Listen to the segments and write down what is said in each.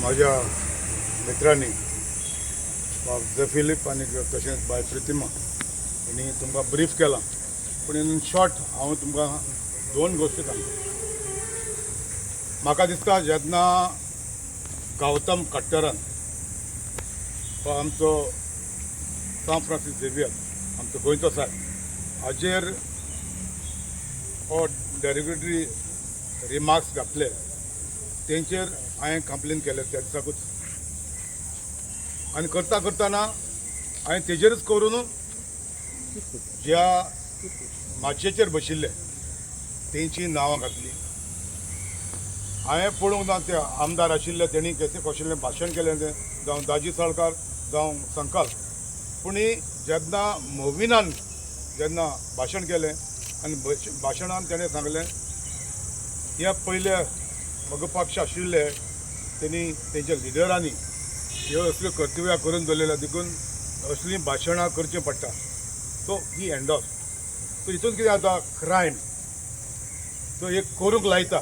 माझ्या मित्रांनी जे फिलीप आणि तशेंच बाय प्रितिमा यांनी तुमकां ब्रीफ केला, पण इन शॉर्ट हांव तुमकां दोन गोश्टी सांगता. म्हाका दिसता जेन्ना गौतम कट्टरान तो आमचो सांत फ्रांसीस झेवियर आमचो गोंयचो साहेब हाजेर हो डेरिगेटरी रिमार्क्स घातले, तेंचेर हांवें कंप्लेन केले त्या दिसाकूच. आनी करता करतना हांवें तेजेरच करून ज्या माचयेचेर बशिल्ले तेंची नांवां घातली. हांवें पळोवंक ना ते आमदार आशिल्ले तेणी कशें भाशण केलें तें, जावं दाजी साळकार जावं संकल्प, पूण जेन्ना मोविनान जेन्ना भाशण केलें आनी भाशणान तेणें सांगलें हे पयले मग पक्ष आशिल्ले तेणी तेंच्या लिडरांनी ह्यो असल्यो कर्तव्यां करून दवरलेल्या देखून असलीं भाशणां करचीं पडटा. सो ही एंडॉस. सो हितून कितें जाता, क्रायम तो एक करूंक लायता,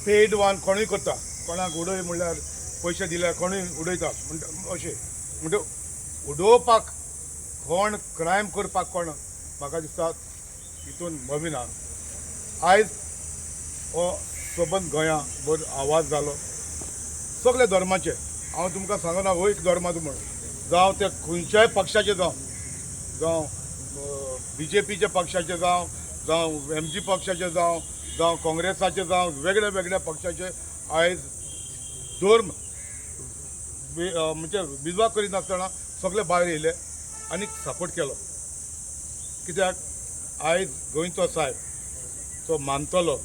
पेड वन कोणूय करता, कोणाक उडय म्हणल्यार पयशे दिल्यार कोणूय उडयता म्हणटा अशें. म्हणजे उडोवपाक कोण क्रायम करपाक कोण म्हाका दिसता हितून मोविना. आयज हो सबंद गोंयां बरो आवाज जालो सगळे धर्माचे. हांव तुमकां सांगना हो एक धर्माचो म्हणून, जावं ते खंयच्याय पक्षाचे जावं BJPचे पक्षाचे जावं MG पक्षाचे जावं काँग्रेसाचे जावं वेगळ्या वेगळ्या पक्षाचे आयज धर्म म्हणजे विधवा करिनासतना सगळे भायर येयले आनी सपोर्ट केलो. कित्याक आयज गोंयचो साहेब तो मानतलो,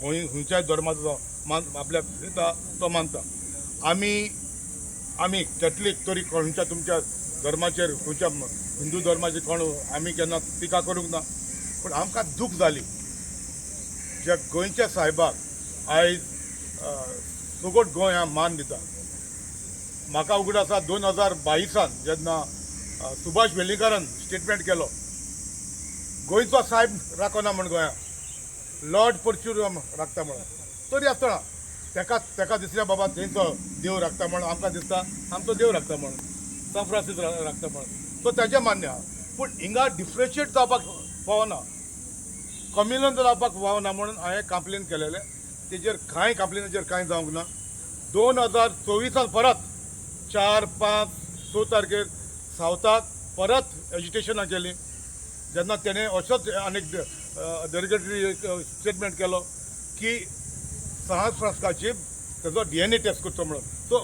खंयच्याय धर्माचो जावं आपल्याक दिता तो मानता. आमी कॅथलीक तरी खंयच्या तुमच्या धर्माचेर खंयच्या हिंदू धर्माचेर कोण आमी केन्ना टिका करूंक ना, पूण आमकां दूख जाली ज्या गोंयच्या साहेबाक आयज सगळो गोंय मान दिता. म्हाका उगड आसा 2022 जेन्ना सुभाष वेलिंगरान स्टेटमेंट केलो गोंयचो साहेब राखना म्हण गोंयां, लॉर्ड परचुरम राखता म्हणून, तरी आसतना तेका दिसलें बाबा तेंचो देव राखता म्हणून, आमकां दिसता आमचो देव राखता म्हणून, सांत फ्रांसीस राखता म्हणून. सो तेजें मान्य आहा. पूण हिंगा डिफरेंशिएट जावपाक फावना, कम्युनल जावपाक फावना म्हणून हांवें कंप्लेन केलेलें. तेजेर कांय कंप्लेनीचेर कांय जावंक ना. 2024 परत 4, 5, 6 तारखेर सावथाक परत एजिटेशनां केलीं जेन्ना तेणें अशोच आनीक डेरिगेटरी स्टेटमेंट केलो की सांत फ्रांसिसाची तेजो DNA टेस्ट करचो म्हणून. सो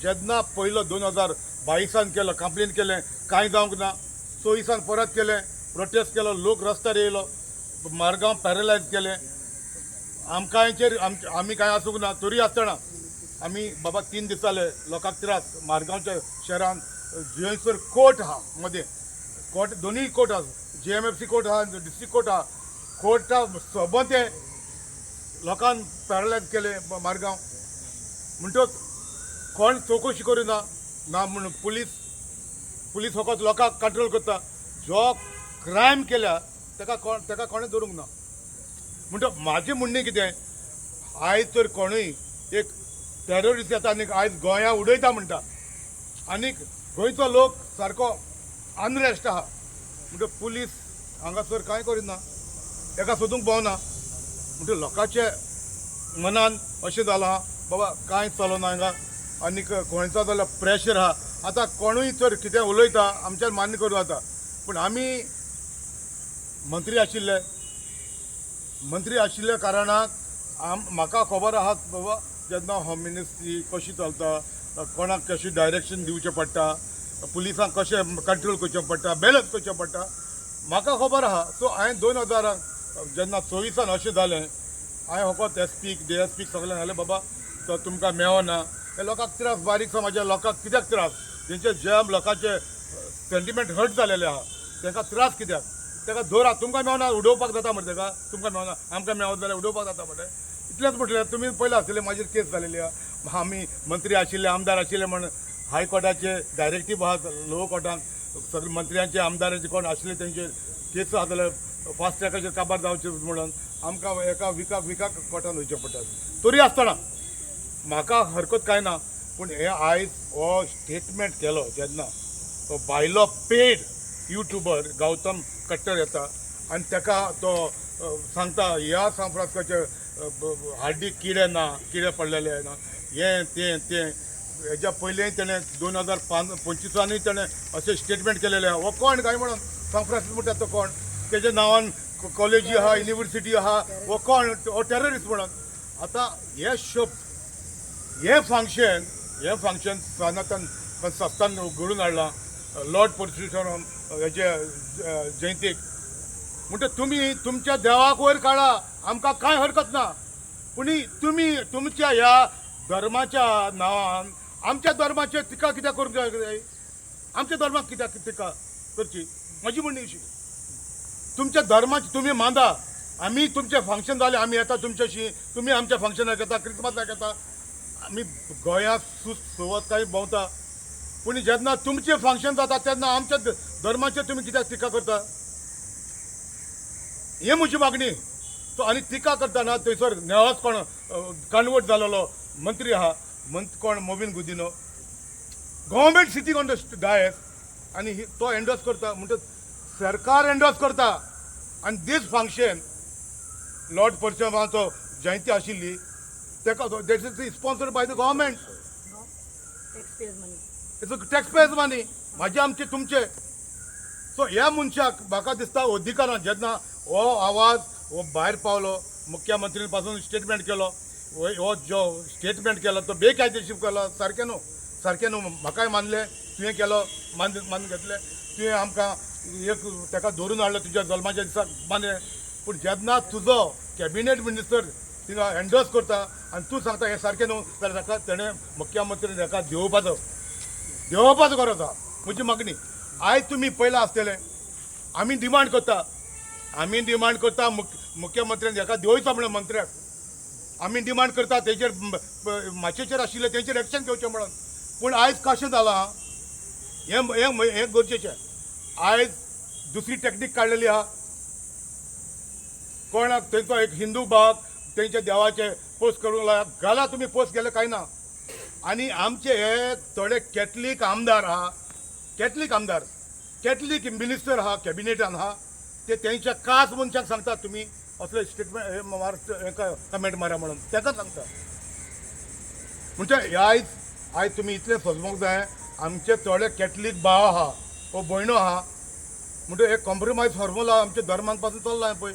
जेन्ना पयलो 2022 केलो कंप्लेन केलें कांय जावंक ना, 24 परत केलें, प्रोटेस्ट केलो, लोक रस्त्यार येयलो, मारगांव पॅरलायज केलें. आमकांचेर आमी कांय आसूंक ना, तरी आसतना आमी बाबा 3 दीस जाले लोकांक त्रास. मारगांवच्या शहरान जंयसर कोर्ट आहा मदें, कोर्ट दोनूय कोर्ट आहा, JMFC कोर्ट आहा, डिस्ट्रिक्ट कोर्ट आहा, कोर्टा सबंद ते लोकांक पॅरलायज केले मारगांव. म्हणटच कोण चवकशी करिना ना म्हणून पुलीस फकत लोकांक कंट्रोल करता. जो क्रायम केल्या तेका कोणें धरूंक ना. म्हणटच म्हाजें म्हणणें कितें, आयज तर कोणूय एक टॅररिस्ट येता आनीक आयज गोंयां उडयता म्हणटा आनीक गोंयचो लोक सारको अनरेस्ट आहा म्हणटच पुलीस हांगासर कांय करिना, तेका सोदूंक पावना. म्हणजे लोकांच्या मनान अशें जालां आहा बाबा कांय चलना हांगा आनीक खंयचो जाल्यार प्रेशर आहा. आतां कोणूय जर कितें उलयता आमच्यान मान्य करूं जाता, पूण आमी मंत्री आशिल्ल्या कारणाक म्हाका खबर आहा बाबा जेन्ना होम मिनिस्ट्री कशी चलता, कोणाक कशी डायरेक्शन दिवचें पडटा, पुलिसांक कशें कंट्रोल करचें पडटा, बॅलन्स करचें पडटा, म्हाका खबर आहा. सो हांवें 2000 जेन्ना 24 अशें जालें हांवें फकत SPक DSPक सगळ्यांक सांगलें बाबा तो तुमकां मेळना. हे लोकांक त्रास, बारीक समाजा लोकांक कित्याक त्रास, तेंचे जे लोकांचे सेंटिमेंट हर्ट जालेले आहा तांकां त्रास कित्याक, ताका धरा, तुमकां मेळना उडोवपाक जाता मरे, ताका तुमकां मेळना आमकां मेळत जाल्यार उडोवपाक जाता मरे. इतलेंच म्हटलें. तुमी पयलें आसलें म्हाजेर केस जालेली आहा, आमी मंत्री आशिल्ले आमदार आशिल्ले म्हण हायकोर्टाचे डायरेक्टीव आहा, लोवर कोर्टान सगळे मंत्र्यांचे आमदारांचे कोण आशिल्ले तेंचे केस आहा जाल्यार फास्ट ट्रॅकाचेर काबार जावचे म्हणून आमकां एका विकाक कोर्टान वयचें पडटा. तरी आसतना म्हाका हरकत काय ना, पूण हे आयज हो स्टेटमेंट केलो जेन्ना तो भायलो पेड युट्यूबर गौतम कट्टर येता आनी ताका तो सांगता ह्या सांन फ्रांसिस्कोचे हाड्डीक किडे पडलेले ना, तें हेच्या पयलीं तेणें 2025 तेणें अशें स्टेटमेंट केलेलें आहा. हो कोण काय म्हणून सांन फ्रांसिस्को म्हणटा तो कोण, तेज्या नांवान कॉलेजी आहा, युनिवर्सिटी आहा, हो कोण, हो टेररिस्ट म्हणून. आतां हे शब्द हे फंक्शन सनातन संस्थान घडून हाडलां लॉर्ड परशुराम हेचे जयंतीक. म्हणटा तुमी तुमच्या देवाक वयर काडा, आमकां कांय हरकत ना, पूण तुमी तुमच्या ह्या धर्माच्या नांवान आमच्या धर्माचे टिका कित्याक करूंक जाय? आमच्या धर्माक कित्याक टिका करची? म्हजी म्हणणी अशी, तुमच्या धर्माची तुम्ही मांदा, आमी तुमचे फंक्शन जाले आमी येता तुमच्याशी, तुमी आमच्या फंक्शनाक येता, क्रिसमसाक येता, आमी गोंयांत सुवाताय भोंवता, पूण जेन्ना तुमचें फंक्शन जाता तेन्ना आमच्या धर्माचेर तुमी कित्याक टिका करता? हे म्हजी मागणी. सो आनी टिका करतना थंयसर नेवास कोण कन्वर्ट जालेलो मंत्री आहा, कोण मोबिन Godinho, government sitting on the dais, आनी तो एंडोर्स करता, म्हणटा सरकार एंडोर्स करता. आनी दीस फंक्शन लॉर्ड परशुरामाचो जयंती आशिल्ली तेका that is sponsored by the government, it's tax pairs मनी, म्हाजे आमचे तुमचे. सो ह्या मनशाक म्हाका दिसता अधिकारान जेन्ना हो आवाज हो भायर पावलो, मुख्यमंत्रीन पासून स्टेटमेंट केलो, हो जो स्टेटमेंट केलो तो बेकायदेशीर केलो, सारकें न्हू, म्हाकाय मानलें, तुवें केलो, मान घेतलें, तुवें आमकां एक ताका धरून हाडलो तुज्या जल्माच्या दिसाक मानलें, पूण जेन्ना तुजो कॅबिनेट मिनिस्टर थिंगा एंडोर्स करता आनी तूं सांगता हें सारकें न्हू, जाल्यार ताका तेणें मुख्यमंत्रीन ताका देंवोवपाचो गरज आहा. म्हजी मागणी आयज तुमी पयला आसतलें, आमी डिमांड करता मुख्यमंत्र्यान हाका देंवयचो म्हणून मंत्र्याक, आमी डिमांड करता तेजेर माचयेचेर आशिल्ले तेंचेर एक्शन घेवचें म्हणून. पूण आयज कशें जालां हें गरजेचें. आयज दुसरी टॅक्नीक काडलेली आहा, कोणाक तेंचो एक हिंदू भाग तेंच्या देवाचे पोस्ट करूंक लाग घाला, तुमी पोस्ट केले कांय ना. आनी आमचे हे थोडे कॅथलीक आमदार कॅथलीक मिनिस्टर आहा कॅबिनेटान आहा, ते तेंच्या खास मनशाक सांगता तुमी असले स्टेटमेंट कमेंट मारा म्हणून, ताका सांगता. म्हणजे आयज तुमी इतलें समजूंक जाय, आमचे थोडे कॅथलीक भाव आहा वो भयणो आहा, म्हणजे हे कॉम्प्रोमायज फॉर्मुला आमच्या धर्मान पासून चल्ला पळय.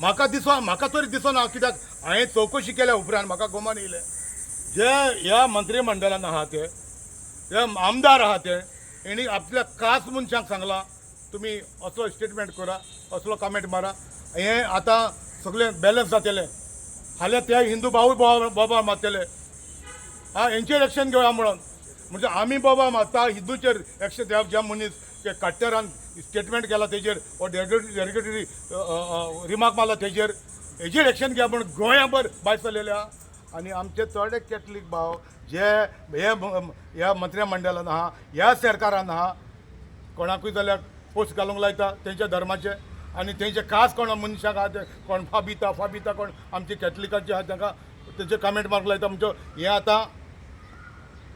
म्हाका तरी दिसना, कित्याक हांवें चवकशी केल्या उपरांत म्हाका गोमान येयलें, जे ह्या मंत्रिमंडळान आहा ते आमदार आहा ते हेणी आपल्या खास मनशांक सांगलां तुमी असलो स्टेटमेंट करा, असलो कमेंट मारा, हें आतां सगळें बॅलन्स जातलें. हाल्या ते हिंदू भावूय बोबा मारतले, हेंचेर एक्शन घेवया म्हणून. म्हणजे आमी बोबा मारता हिंदूचेर एक्शन घेवप, ज्या मनीस ते काट्टरान स्टेटमेंट केला तेजेर वो डेरिगेटरी रिमार्क मारला हेजेर एक्शन घ्या म्हणून गोंयाभर भायर सरलेले आहा. आनी आमचे थोडे कॅथलीक भाव जे ह्या मंत्रिमंडळान आहा, ह्या सरकारान आहा, कोणाकूय जाल्यार पोस्ट घालूंक लायता तेंच्या धर्माचे, आनी तेंचे खास कोण मनशाक आहा ते कोण फाबिता कोण आमचे कॅथलिकाचे आहा तांकां तेंचे कमेंट मार्क लायता. म्हणजे हें आतां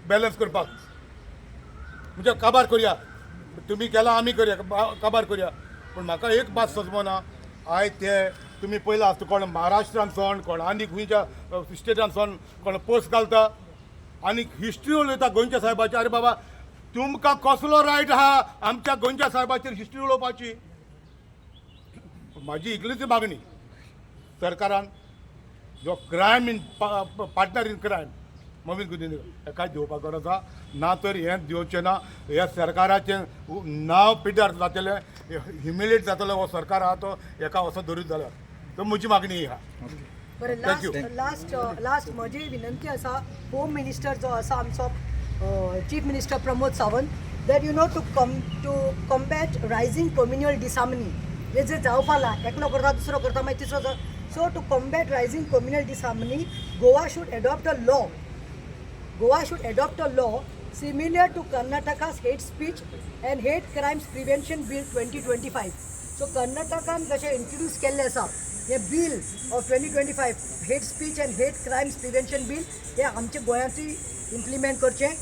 बॅलन्स करपाक म्हणजे काबार करया, तुमी केला आमी करया, काबार करया. पूण म्हाका एक बात समजना, आयज ते तुमी पयला आसता कोण महाराष्ट्रांतसून कोण आनी खंयच्या स्टेटांतसून कोण पोस्ट घालता आनी हिस्ट्री उलयता गोंयच्या साहेबाची. अरे बाबा, तुमकां कसलो रायट आहा आमच्या गोंयच्या साहेबाचेर हिस्ट्री उलोवपाची? म्हाजी इतलीच मागणी, सरकारान जो crime in partner in crime मोबिन गुदिनो हेका दिवपाक गरज आहा, ना तर हें दिवचें ना. ह्या सरकाराचें नांव पिड्ड्यार जातलें, ह्युमिलेट जातलो हो सरकार आहा तो, हेका असो धरूच जाल्यार. तर म्हजी मागणी ही आहा. बरें, लास्ट म्हजी विनंती आसा, होम मिनिस्टर जो आसा आमचो chief minister Pramod Sawant, that you know to combat rising communal disharmony, हे जे जावपाला एकलो करता दुसरो करता मागीर तिसरो. So to combat rising communal disharmony, Goa should adopt a law similar to Karnataka's hate speech and hate crimes prevention bill 2025. So Karnatakaन जशें इंट्रोड्यूस केल्लें आसा हे bill of 2025 hate speech and hate crimes prevention bill हे आमच्या गोंयांतूय implement करचें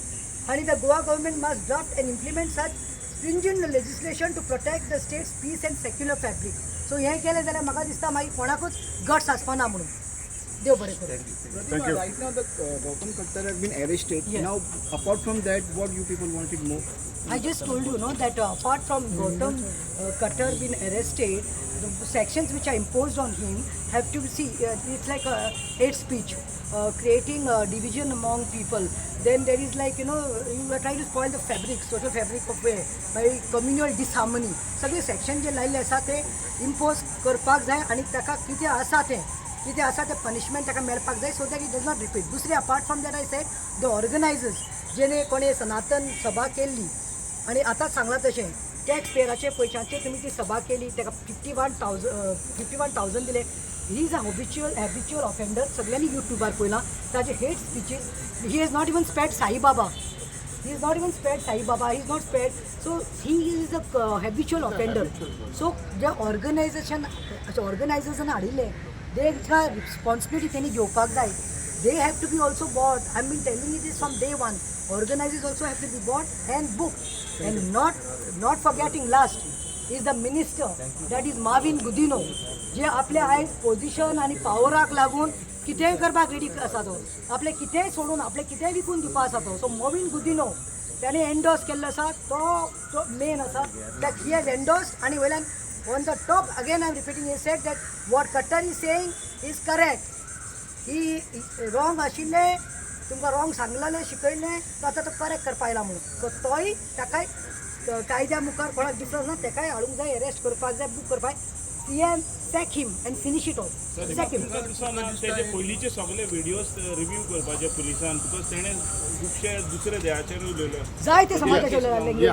आनी the Goa government must draft and implement such stringent legislation to protect the state's peace and secular fabric. So हें केलें जाल्यार म्हाका दिसता मागीर कोणाकूच गट्स आसपाना म्हणून. देव बरें करूं. Thank you. Right now, the Gautam Khattar has been arrested. Yes. Now, apart from that, what you people wanted more? I just told you, no, that apart from Gautam Khattar being arrested, the sections which are imposed on him have to see. It's like a hate speech, creating division among people. Then there is like you are trying to spoil the fabric, social fabric of by communal disharmony. सगळे section जे लायिल्ले आसा ते impose करपाक जाय आनी ताका कितें आसा तें पनिशमेंट ताका मेळपाक जाय so that it does not repeat. दुसरे apart from that I said the organisers जेणे कोणें सनातन सभा केल्ली आनी आतां सांगलां तशें टॅक्स पेयराचे पयशांचे तुमी ती सभा केली ताका 51,000 दिले. He is a habitual offender. सगळ्यांनी युट्यूबार पळयलां ताजे hate speeches. He is not even spared Saibaba. He is not even spared Sai Baba. He is not spared. So he is a habitual offender. So जे ऑर्गनायझर्सान हाडिल्ले they have responsibility त्यांनी घेवपाक जाय. They have to be also bought. I have been telling you this from day one. Organizers also have to be bought and booked. And not forgetting last is the minister, that is Marvin Gudino, जे आपल्या आयज position आनी पावराक लागून कितेंय करपाक ready आसा तो. आपले कितेंय सोडून आपले कितेंय विकून दिवपा आसा तो. सो मोविन गुदिनो त्याने एंडोर्स केल्लो आसा तो मेन आसा दॅट ही हॅज एंडोर्स्ड आनी वयल्यान on the top again I am repeating हे सेड दॅट वॉट कट्टर is saying is correct. He wrong आशिल्ले तुमकां रॉंग सांगलेलें शिकयलें तो आतां तो करेक्ट करपा आयला म्हणून. सो तोय ताकाय कायद्या मुखार कोणाक डिफरन्स ना ताकाय हाडूंक जाय अरेस्ट करपाक जाय बूक करपाक. CM sack him and finish it all. Sack him. तेजे पयलींचे सगळे व्हिडिओज रिव्यू करपाचे पुलिसान बिकॉज तेणे खुबशे दुसरे देहाचेर उलयले. जाय ते समाजाचे language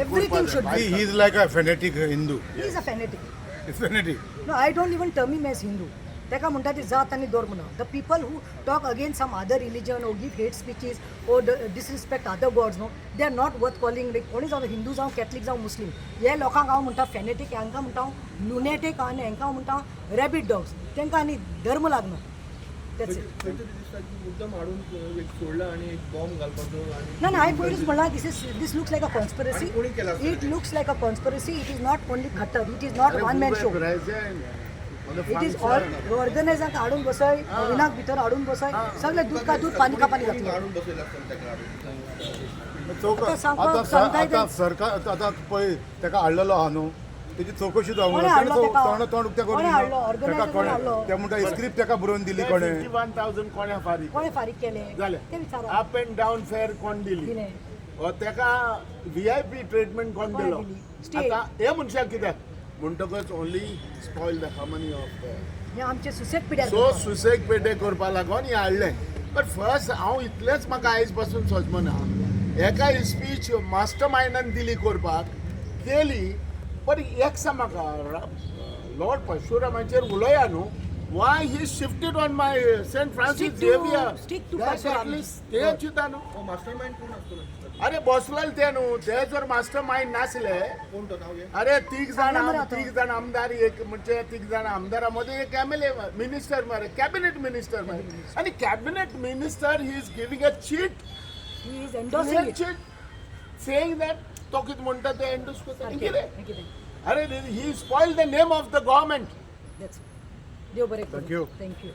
everything should be. He is like a fanatic Hindu. He is a fanatic. He's fanatic. No, I don't even term him as Hindu. ताका म्हणटा ती जात आनी धर्म ना. The people who talk against some other religion ओ give hate speeches ओ disrespect other gods no they are not worth calling लायक कोणी जावं हिंदू जावं कॅथलीक जावं मुस्लीम हे लोकांक हांव म्हणटा फॅनेटीक हांकां म्हणटा हांव लुनेटीक आनी हांकां म्हणटा हांव रॅबीट डॉग्स तांकां आनी धर्म लागना. That's it. मुद्दाम हाडून सोडला आणि एक बॉम्ब घालपाचो आणि ना आय पयलींच म्हणलां this looks like a conspiracy. It looks like a conspiracy. It is not only Khattar. It is not one man show. It is all ऑर्गनायझरांक हाडून बसय विनाक भितर हाडून बसय सगळे दूध का दूध पाणी का पाणी घातलं. आता सरकार आता पळय ताका हाडलेलो आहा न्हू तेजी चवकशी कोणे हाडलो जावं तोंड उक्त्या कोणे हाडलो ऑर्गनायझर हाडलो त्या म्हणटा स्क्रिप्ट ताका बरोवन दिली कोणे 51,000 कोणे फारीक कोणे फारीक केले जालें. ते विचारा अप एंड डावन फेअर कोण दिली दिले. ताका VIP ट्रीटमेंट कोण कोणे दिलो. दिली? State. आता हे मनशाक कित्याक म्हणटकच only spoil the harmony of हे आमचे सुसेग पिड्यार सो सुसेग पेटे करपा लागून हे हाडलें. बट फर्स्ट हांव इतलेंच म्हाका आयज पासून सोजमना एका स्पीच मास्टर मायंडान दिली करपाक केली. पण एक सांग म्हाका लॉर्ड परशुरामाचेर उलया न्हू why he shifted on my Saint Francis Xavier stick to Parshuram. ते चिंता न्हू मास्टरमाइंड कोण आसतलो अरे बसलेले ते न्हू ते जर मास्टर मायंड नासले कोण तो नाव घे अरे तीग सांगा बरं आता. जाण आमदार एक म्हणजे तीग जाण आमदारामध्ये एक MLA मिनिस्टर मारे कॅबिनेट मिनिस्टर मारे आणि cabinet minister he is giving a cheat He is endorsing it. Saying that तो कितें म्हणटा ते एंडोस करता सारकें, कितें सारकें. अरे he spoil the name of the government. That's it. देव बरें करूं. Thank you. Thank you.